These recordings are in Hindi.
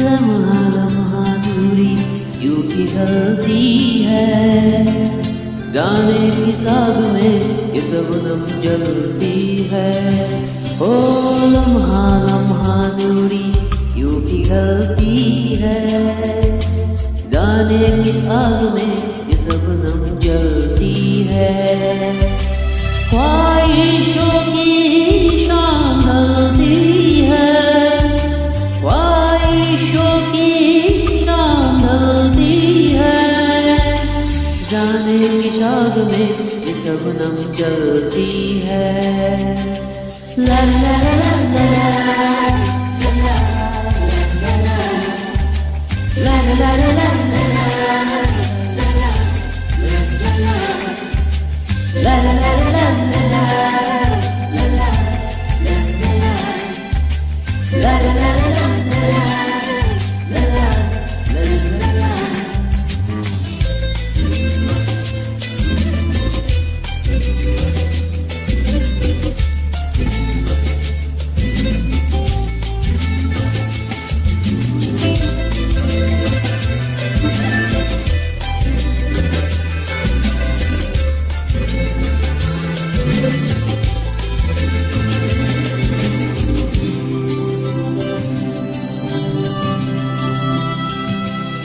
लम्हा लम्हा दूरी यूं पिघलती है, जाने किस आग में ये शबनम जलती है। ओ लम्हा लम्हा दूरी यूं पिघलती है, जाने किस आग में ये शबनम जलती है। ख्वाहिशों की शाम ढलती है, ख्वाहिशों की शाम ढलती है, जाने किस आग में ये शबनम जलती है। ला ला ला ला ला ला ला ला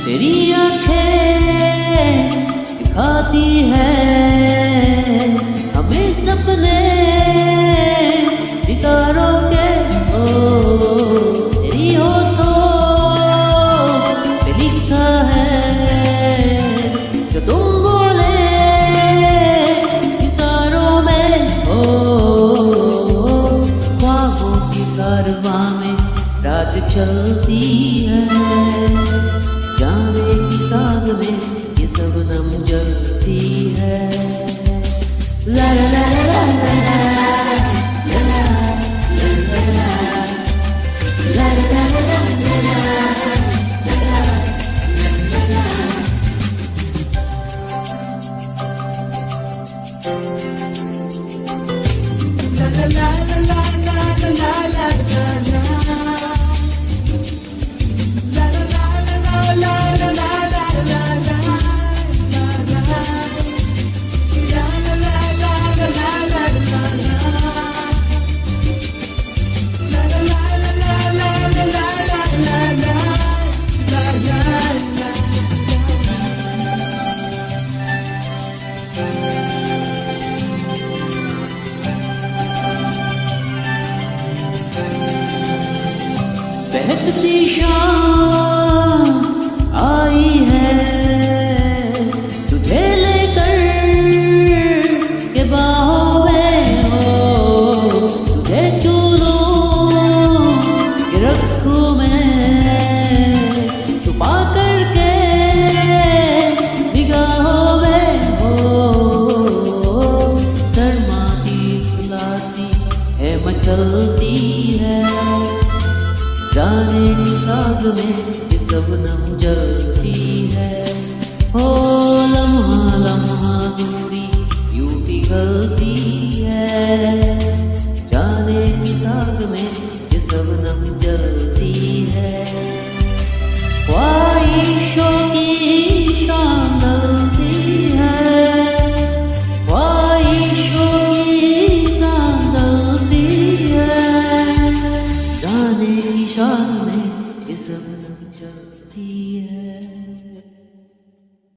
तेरी आँखें दिखाती है हमें सपने सितारों के। ओ तेरी होठों पे लिखा है जो तुम बोले इशारों में। ओ ख्वाबों की कारवां में रात चलती है, जाने किस आग में ये शबनम जलती है। ला ला ला ला ला ला बहकती शाम आई है तुझे लेकर के बाहों में। हो तुझे चूलूं के रखूं मैं छुपा करके निगाहों में। हो शर्माती खिलाती है मचलती है, जाने किस आग में ये शबनम जल